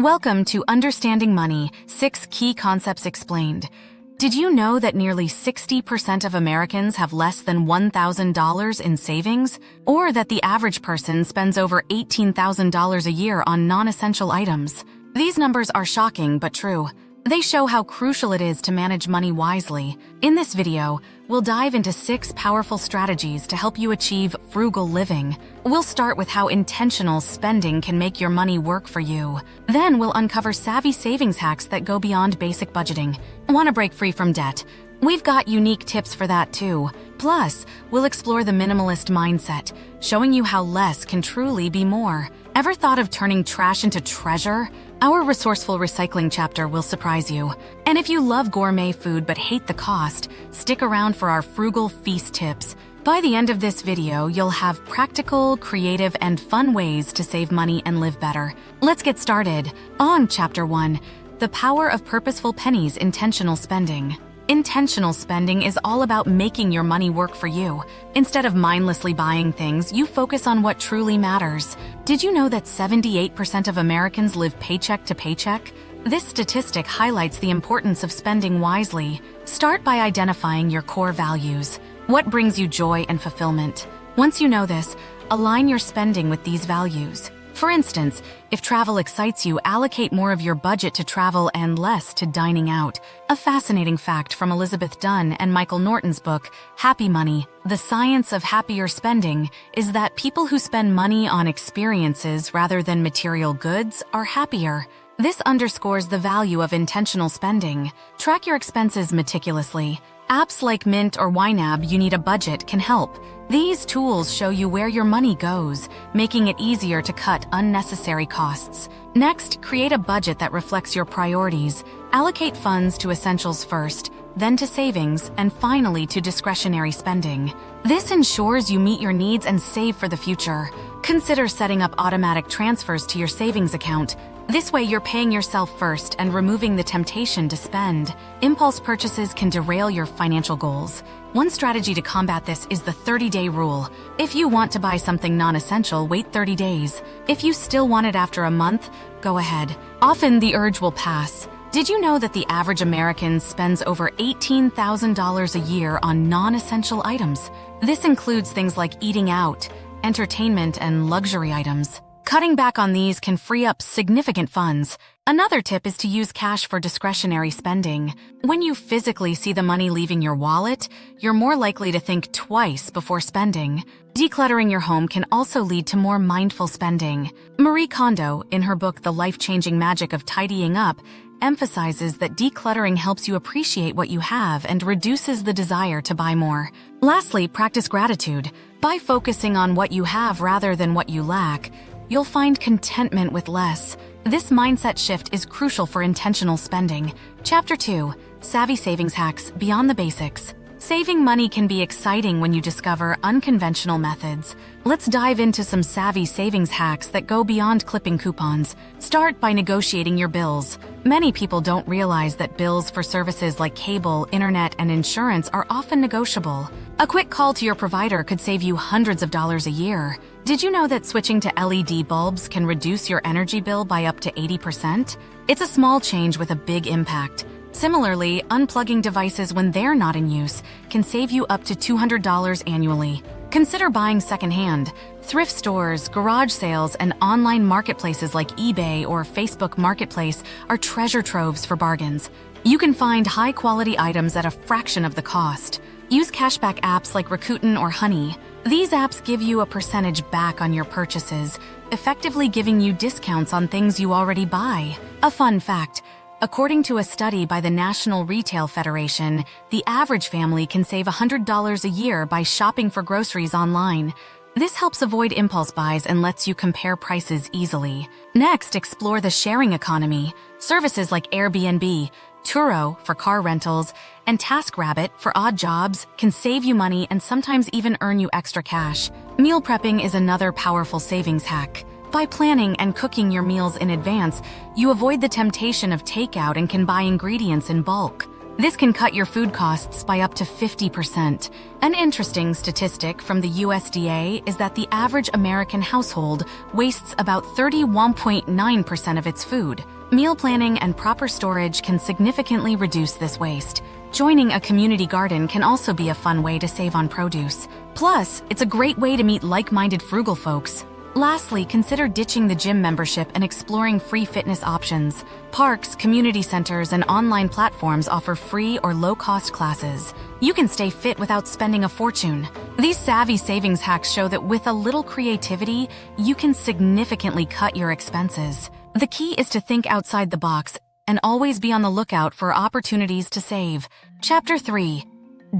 Welcome to Understanding Money, 6 Key Concepts Explained. Did you know that nearly 60% of Americans have less than $1,000 in savings? Or that the average person spends over $18,000 a year on non-essential items? These numbers are shocking but true. They show how crucial it is to manage money wisely. In this video, we'll dive into 6 powerful strategies to help you achieve frugal living. We'll start with how intentional spending can make your money work for you. Then we'll uncover savvy savings hacks that go beyond basic budgeting. Want to break free from debt? We've got unique tips for that too. Plus, we'll explore the minimalist mindset, showing you how less can truly be more. Ever thought of turning trash into treasure? Our resourceful recycling chapter will surprise you. And if you love gourmet food but hate the cost, stick around for our frugal feast tips. By the end of this video, you'll have practical, creative, and fun ways to save money and live better. Let's get started. On Chapter 1, The Power of Purposeful Pennies, Intentional Spending. Intentional spending is all about making your money work for you. Instead of mindlessly buying things, you focus on what truly matters. Did you know that 78% of Americans live paycheck to paycheck? This statistic highlights the importance of spending wisely. Start by identifying your core values. What brings you joy and fulfillment? Once you know this, align your spending with these values. For instance, if travel excites you, allocate more of your budget to travel and less to dining out. A fascinating fact from Elizabeth Dunn and Michael Norton's book, Happy Money, The Science of Happier Spending, is that people who spend money on experiences rather than material goods are happier. This underscores the value of intentional spending. Track your expenses meticulously. Apps like Mint or YNAB You Need a Budget can help. These tools show you where your money goes, making it easier to cut unnecessary costs. Next, create a budget that reflects your priorities. Allocate funds to essentials first, then to savings, and finally to discretionary spending. This ensures you meet your needs and save for the future. Consider setting up automatic transfers to your savings account. This way you're paying yourself first and removing the temptation to spend. Impulse purchases can derail your financial goals. One strategy to combat this is the 30-day rule. If you want to buy something non-essential, wait 30 days. If you still want it after a month, go ahead. Often the urge will pass. Did you know that the average American spends over $18,000 a year on non-essential items? This includes things like eating out, entertainment, and luxury items. Cutting back on these can free up significant funds. Another tip is to use cash for discretionary spending. When you physically see the money leaving your wallet, you're more likely to think twice before spending. Decluttering your home can also lead to more mindful spending. Marie Kondo, in her book The Life-Changing Magic of Tidying Up, emphasizes that decluttering helps you appreciate what you have and reduces the desire to buy more. Lastly, practice gratitude. By focusing on what you have rather than what you lack, you'll find contentment with less. This mindset shift is crucial for intentional spending. Chapter 2, Savvy Savings Hacks, Beyond the Basics. Saving money can be exciting when you discover unconventional methods. Let's dive into some savvy savings hacks that go beyond clipping coupons. Start by negotiating your bills. Many people don't realize that bills for services like cable, internet, and insurance are often negotiable. A quick call to your provider could save you hundreds of dollars a year. Did you know that switching to LED bulbs can reduce your energy bill by up to 80%? It's a small change with a big impact. Similarly, unplugging devices when they're not in use can save you up to $200 annually. Consider buying secondhand. Thrift stores, garage sales, and online marketplaces like eBay or Facebook Marketplace are treasure troves for bargains. You can find high-quality items at a fraction of the cost. Use cashback apps like Rakuten or Honey. These apps give you a percentage back on your purchases, effectively giving you discounts on things you already buy. A fun fact: according to a study by the National Retail Federation, the average family can save $100 a year by shopping for groceries online. This helps avoid impulse buys and lets you compare prices easily. Next, explore the sharing economy. Services like Airbnb, Turo for car rentals, and TaskRabbit for odd jobs can save you money and sometimes even earn you extra cash. Meal prepping is another powerful savings hack. By planning and cooking your meals in advance, you avoid the temptation of takeout and can buy ingredients in bulk. This can cut your food costs by up to 50%. An interesting statistic from the USDA is that the average American household wastes about 31.9% of its food. Meal planning and proper storage can significantly reduce this waste. Joining a community garden can also be a fun way to save on produce. Plus, it's a great way to meet like-minded frugal folks. Lastly, consider ditching the gym membership and exploring free fitness options. Parks, community centers, and online platforms offer free or low-cost classes. You can stay fit without spending a fortune. These savvy savings hacks show that with a little creativity, you can significantly cut your expenses. The key is to think outside the box and always be on the lookout for opportunities to save. Chapter 3.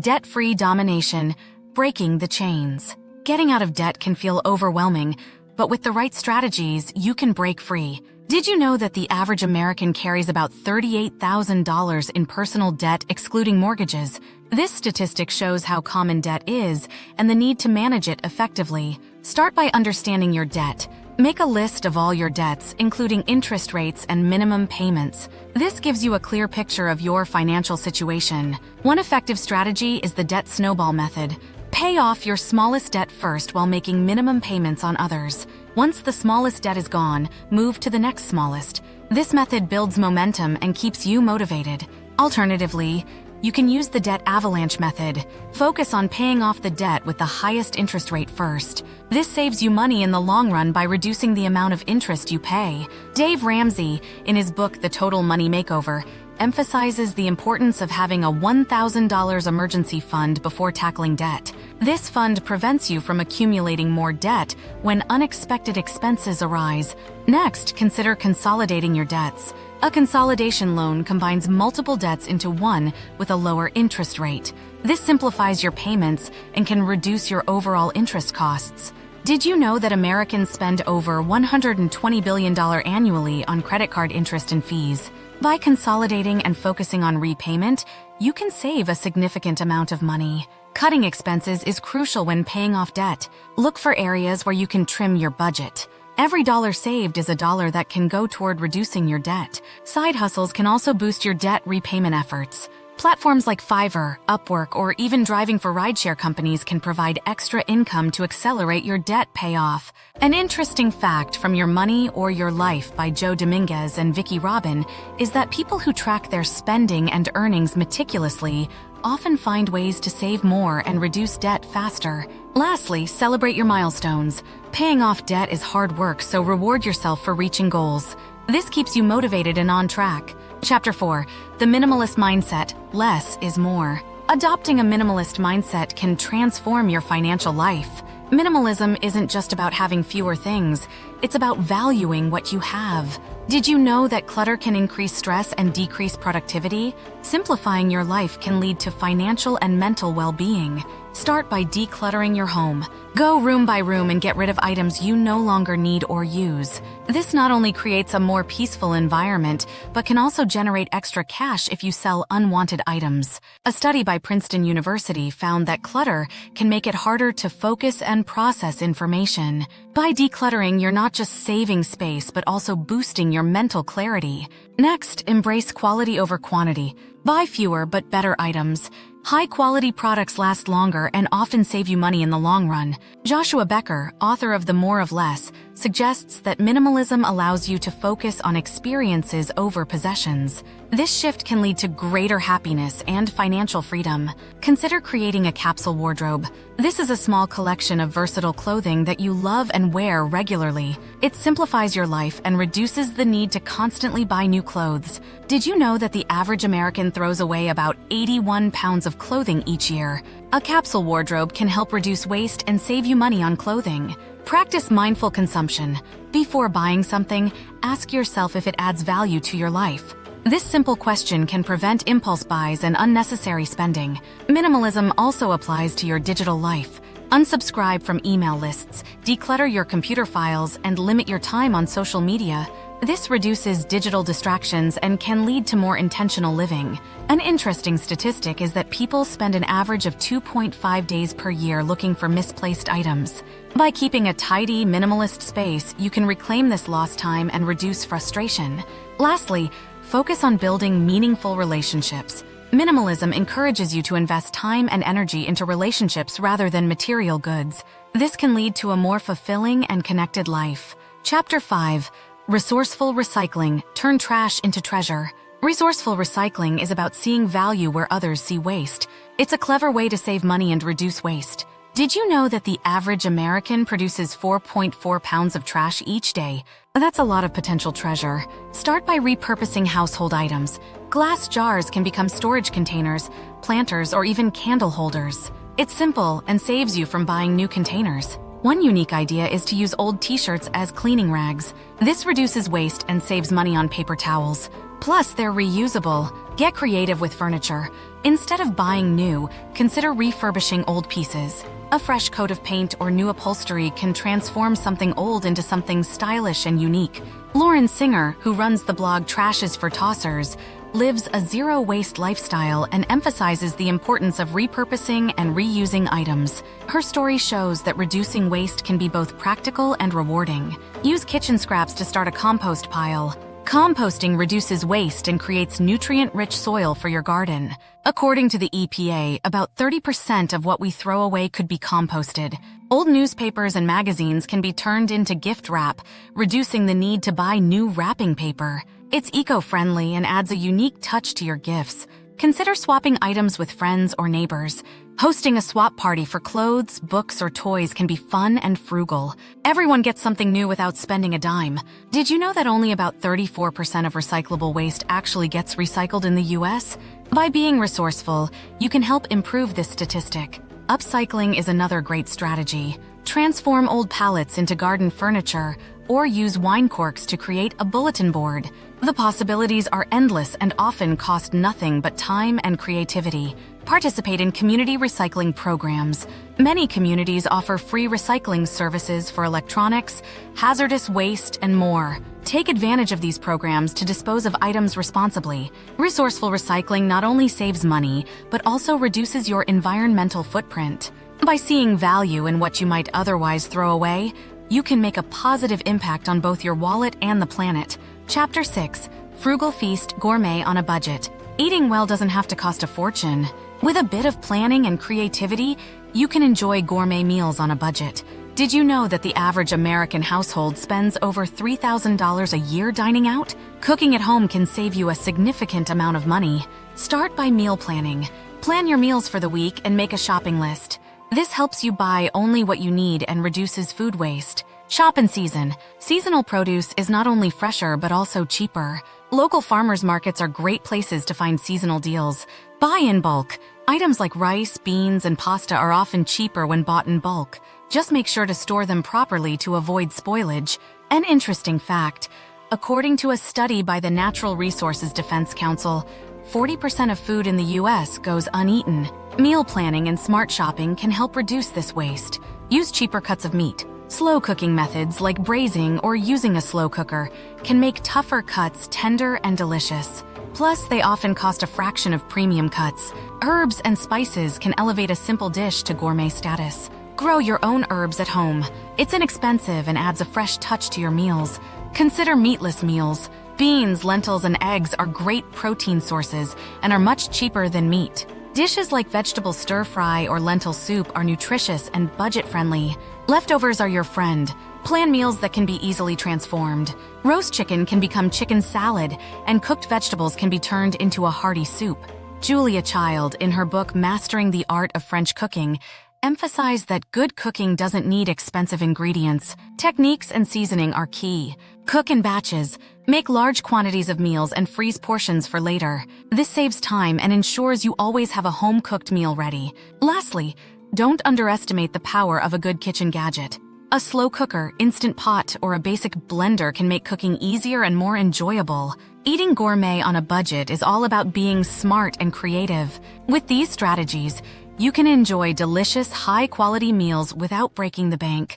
Debt-Free Domination, Breaking the Chains. Getting out of debt can feel overwhelming, but with the right strategies, you can break free. Did you know that the average American carries about $38,000 in personal debt excluding mortgages? This statistic shows how common debt is and the need to manage it effectively. Start by understanding your debt. Make a list of all your debts, including interest rates and minimum payments. This gives you a clear picture of your financial situation. One effective strategy is the debt snowball method. Pay off your smallest debt first while making minimum payments on others. Once the smallest debt is gone, move to the next smallest. This method builds momentum and keeps you motivated. Alternatively, you can use the debt avalanche method. Focus on paying off the debt with the highest interest rate first. This saves you money in the long run by reducing the amount of interest you pay. Dave Ramsey, in his book The Total Money Makeover, emphasizes the importance of having a $1,000 emergency fund before tackling debt. This fund prevents you from accumulating more debt when unexpected expenses arise. Next, consider consolidating your debts. A consolidation loan combines multiple debts into one with a lower interest rate. This simplifies your payments and can reduce your overall interest costs. Did you know that Americans spend over $120 billion annually on credit card interest and fees? By consolidating and focusing on repayment, you can save a significant amount of money. Cutting expenses is crucial when paying off debt. Look for areas where you can trim your budget. Every dollar saved is a dollar that can go toward reducing your debt. Side hustles can also boost your debt repayment efforts. Platforms like Fiverr, Upwork, or even driving for rideshare companies can provide extra income to accelerate your debt payoff. An interesting fact from Your Money or Your Life by Joe Dominguez and Vicki Robin is that people who track their spending and earnings meticulously often find ways to save more and reduce debt faster. Lastly, celebrate your milestones. Paying off debt is hard work, so reward yourself for reaching goals. This keeps you motivated and on track. Chapter 4. The Minimalist Mindset. Less is more. Adopting a minimalist mindset can transform your financial life. Minimalism isn't just about having fewer things, it's about valuing what you have. Did you know that clutter can increase stress and decrease productivity? Simplifying your life can lead to financial and mental well-being. Start by decluttering your home. Go room by room and get rid of items you no longer need or use. This not only creates a more peaceful environment, but can also generate extra cash if you sell unwanted items. A study by Princeton University found that clutter can make it harder to focus and process information. By decluttering, you're not just saving space, but also boosting your mental clarity. Next, embrace quality over quantity. Buy fewer but better items. High-quality products last longer and often save you money in the long run. Joshua Becker, author of The More of Less, suggests that minimalism allows you to focus on experiences over possessions. This shift can lead to greater happiness and financial freedom. Consider creating a capsule wardrobe. This is a small collection of versatile clothing that you love and wear regularly. It simplifies your life and reduces the need to constantly buy new clothes. Did you know that the average American throws away about 81 pounds of clothing each year? A capsule wardrobe can help reduce waste and save you money on clothing. Practice mindful consumption. Before buying something, ask yourself if it adds value to your life. This simple question can prevent impulse buys and unnecessary spending. Minimalism also applies to your digital life. Unsubscribe from email lists, declutter your computer files, and limit your time on social media. This reduces digital distractions and can lead to more intentional living. An interesting statistic is that people spend an average of 2.5 days per year looking for misplaced items. By keeping a tidy, minimalist space, you can reclaim this lost time and reduce frustration. Lastly, focus on building meaningful relationships. Minimalism encourages you to invest time and energy into relationships rather than material goods. This can lead to a more fulfilling and connected life. Chapter 5. Resourceful recycling. Turn trash into treasure. Resourceful recycling is about seeing value where others see waste. It's a clever way to save money and reduce waste. Did you know that the average American produces 4.4 pounds of trash each day? That's a lot of potential treasure. Start by repurposing household items. Glass jars can become storage containers, planters, or even candle holders. It's simple and saves you from buying new containers. One unique idea is to use old t-shirts as cleaning rags. This reduces waste and saves money on paper towels. Plus, they're reusable. Get creative with furniture. Instead of buying new, consider refurbishing old pieces. A fresh coat of paint or new upholstery can transform something old into something stylish and unique. Lauren Singer, who runs the blog Trashes for Tossers, lives a zero-waste lifestyle and emphasizes the importance of repurposing and reusing items. Her story shows that reducing waste can be both practical and rewarding. Use kitchen scraps to start a compost pile. Composting reduces waste and creates nutrient-rich soil for your garden. According to the EPA, about 30% of what we throw away could be composted. Old newspapers and magazines can be turned into gift wrap, reducing the need to buy new wrapping paper. It's eco-friendly and adds a unique touch to your gifts. Consider swapping items with friends or neighbors. Hosting a swap party for clothes, books, or toys can be fun and frugal. Everyone gets something new without spending a dime. Did you know that only about 34% of recyclable waste actually gets recycled in the US? By being resourceful, you can help improve this statistic. Upcycling is another great strategy. Transform old pallets into garden furniture, or use wine corks to create a bulletin board. The possibilities are endless and often cost nothing but time and creativity. Participate in community recycling programs. Many communities offer free recycling services for electronics, hazardous waste, and more. Take advantage of these programs to dispose of items responsibly. Resourceful recycling not only saves money, but also reduces your environmental footprint. By seeing value in what you might otherwise throw away, you can make a positive impact on both your wallet and the planet. Chapter 6. Frugal Feast. Gourmet on a Budget. Eating well doesn't have to cost a fortune. With a bit of planning and creativity, you can enjoy gourmet meals on a budget. Did you know that the average American household spends over $3,000 a year dining out? Cooking at home can save you a significant amount of money. Start by meal planning. Plan your meals for the week and make a shopping list. This helps you buy only what you need and reduces food waste. Shop in season. Seasonal produce is not only fresher but also cheaper. Local farmers markets are great places to find seasonal deals. Buy in bulk. Items like rice, beans, and pasta are often cheaper when bought in bulk. Just make sure to store them properly to avoid spoilage. An interesting fact: according to a study by the Natural Resources Defense Council, 40% of food in the US goes uneaten. Meal planning and smart shopping can help reduce this waste. Use cheaper cuts of meat. Slow cooking methods like braising or using a slow cooker can make tougher cuts tender and delicious. Plus, they often cost a fraction of premium cuts. Herbs and spices can elevate a simple dish to gourmet status. Grow your own herbs at home. It's inexpensive and adds a fresh touch to your meals. Consider meatless meals. Beans, lentils, and eggs are great protein sources and are much cheaper than meat. Dishes like vegetable stir-fry or lentil soup are nutritious and budget-friendly. Leftovers are your friend. Plan meals that can be easily transformed. Roast chicken can become chicken salad, and cooked vegetables can be turned into a hearty soup. Julia Child, in her book Mastering the Art of French Cooking, emphasized that good cooking doesn't need expensive ingredients. Techniques and seasoning are key. Cook in batches. Make large quantities of meals and freeze portions for later. This saves time and ensures you always have a home-cooked meal ready. Lastly, don't underestimate the power of a good kitchen gadget. A slow cooker, instant pot, or a basic blender can make cooking easier and more enjoyable. Eating gourmet on a budget is all about being smart and creative. With these strategies, you can enjoy delicious, high-quality meals without breaking the bank.